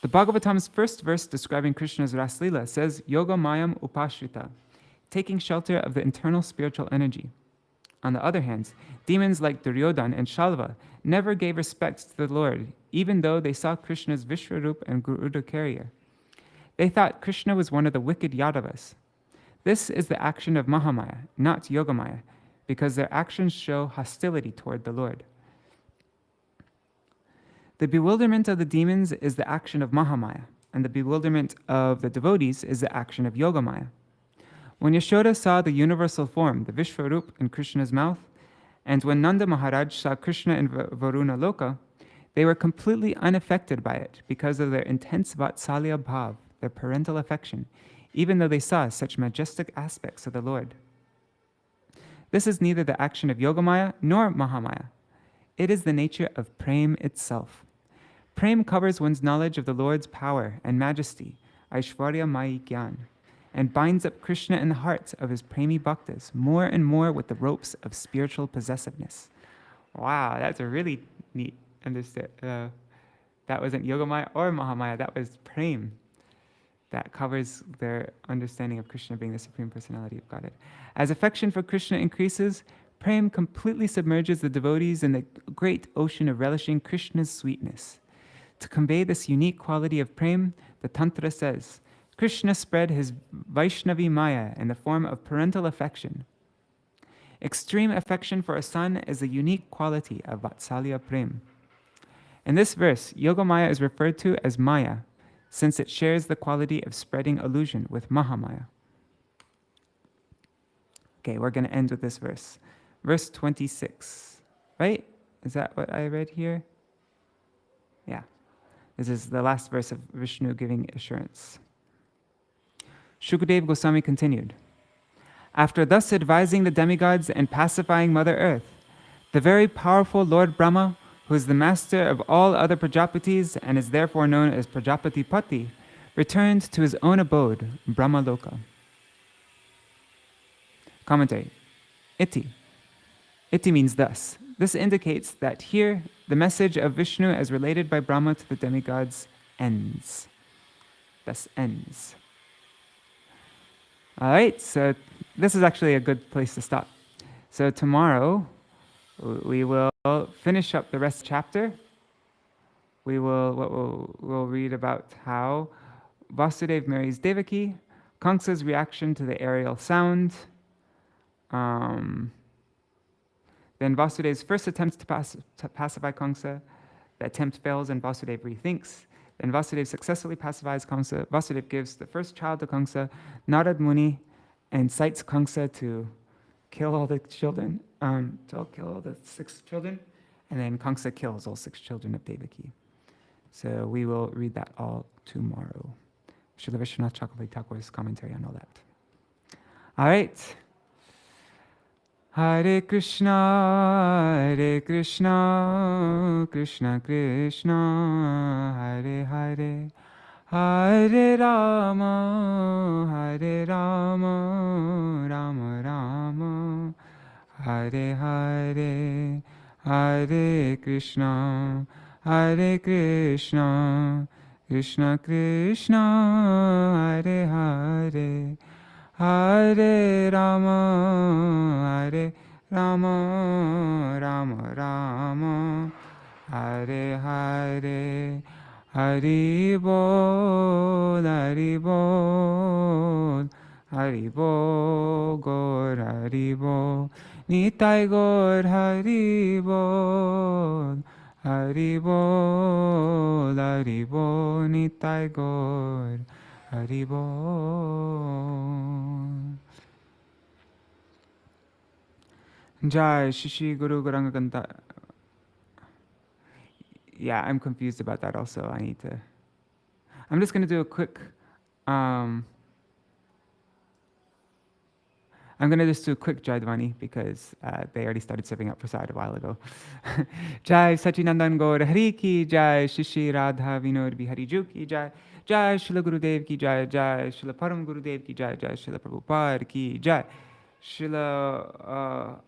The Bhagavatam's first verse describing Krishna's Raslila says, Yoga Mayam Upashrita, taking shelter of the internal spiritual energy. On the other hand, demons like Duryodhan and Shalva never gave respect to the Lord, even though they saw Krishna's Vishwarup and Garuda carrier. They thought Krishna was one of the wicked Yadavas. This is the action of Mahamaya, not Yogamaya, because their actions show hostility toward the Lord. The bewilderment of the demons is the action of Mahamaya, and the bewilderment of the devotees is the action of Yogamaya. When Yashoda saw the universal form, the Vishwarup in Krishna's mouth, and when Nanda Maharaj saw Krishna in Varuna Loka, they were completely unaffected by it because of their intense Vatsalya Bhav, their parental affection, even though they saw such majestic aspects of the Lord. This is neither the action of Yogamaya nor Mahamaya. It is the nature of Prem itself. Prem covers one's knowledge of the Lord's power and majesty, Aishwarya Mai Gyan, and binds up Krishna in the hearts of his Premi Bhaktas more and more with the ropes of spiritual possessiveness. Wow, that's a really neat understand. That wasn't Yogamaya or Mahamaya, that was Prem. That covers their understanding of Krishna being the Supreme Personality of Godhead. As affection for Krishna increases, Prem completely submerges the devotees in the great ocean of relishing Krishna's sweetness. To convey this unique quality of Prem, the Tantra says, Krishna spread his Vaishnavi Maya in the form of parental affection. Extreme affection for a son is a unique quality of Vatsalya Prem. In this verse, Yogamaya is referred to as Maya, since it shares the quality of spreading illusion with Mahamaya. Okay, we're going to end with this verse. Verse 26, right? Is that what I read here? Yeah. This is the last verse of Viśṇu giving assurance. Śukadeva Gosvāmī continued, after thus advising the demigods and pacifying Mother Earth, the very powerful Lord Brahmā, who is the master of all other Prajapatis and is therefore known as Prajapati Pati, returned to his own abode, Brahmaloka. Commentary. Iti. Iti means thus. This indicates that here the message of Viśṇu as related by Brahmā to the demigods ends. Thus ends. All right, so this is actually a good place to stop. So tomorrow we will finish up the rest of the chapter. We'll read about how Vasudeva marries Devakī, Kaṁsa's reaction to the aerial sound, then Vasudeva's first attempt to pacify Kaṁsa. The attempt fails and Vasudeva rethinks. Then Vasudeva successfully pacifies Kaṁsa. Vasudeva gives the first child to Kaṁsa, Narad Muni, and cites Kaṁsa to kill all the children, to kill all the 6 children, and then Kaṁsa kills all 6 children of Devakī. So we will read that all tomorrow. Śrīla Viśvanātha Thakur's commentary on all that. All right. Hare Krishna, Krishna Krishna, Hare Hare, Hare Rama, Rama Rama, Hare Hare, Hare Krishna, Krishna Krishna, Hare Hare, Hare Rama, Rama Rama, Hare Hare, Hari Bol, Hari Bol, Hari Bol, Gaur Hari Bol, Nitai Gaur Hari Bol, Hari Bol, Hari Bol, Nitai Gaur Hari Bol. Jai Shishi Guru Gauranga Ganta. Yeah, I'm confused about that also. I'm just going to do a quick, I'm going to just do a quick Jai Dvani because they already started serving up prasad a while ago. Jai Sachinandan Gaur Hari Ki Jai, Shishi Radha Vinod Bihari Ju Ki Jai, Jai Śrīla Gurudev Ki Jai, Jai Śrīla Param Gurudev Ki Jai, Jai Śrīla Prabhupada Ki Jai, Śrīla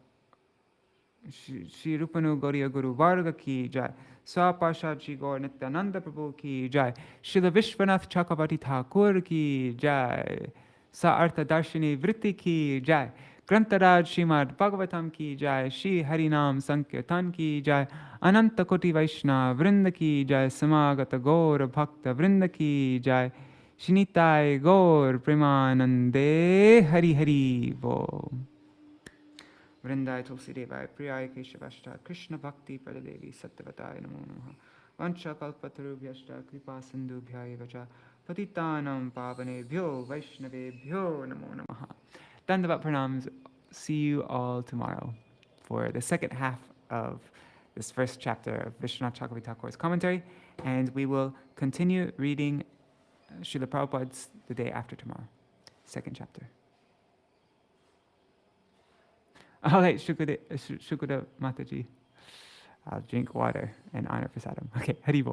Shri Rupanu Gauriya Guru Varga Ki Jai, Swaparshad Shri Gaur Nityananda Prabhu Ki Jai, Srila Viśvanātha Cakravartī Ṭhākura Ki Jai, Sārārtha-darśiṇī Vritti Ki Jai, Grantaraj Śrīmad-Bhāgavatam Ki Jai, Shri Harinam Sankirtan Ki Jai, Ananta Koti Vaishnava Vrinda Ki Jai, Samagata Gaur Bhakta Vrinda Ki Jai, Shinitai Gaur Premanande Hari Hari Bo. Vrindai Tulsi Devai Priyai Keshavashta Krishna Bhakti Pradadevi Sattvatai Namo Namaha Vancha Kalpatarubhyashta Kripa Sindhubhyai Vacha Patitanam Pavanebhyo Vaishnavebhyo Namo Namaha. Dandavat Pranams. See you all tomorrow for the second half of this first chapter of Viśvanātha Thakur's commentary, and we will continue reading Srila Prabhupada's the day after tomorrow, second chapter. All right, Shukadeva Mataji. I'll drink water and honor prasadam. Okay, Haribol.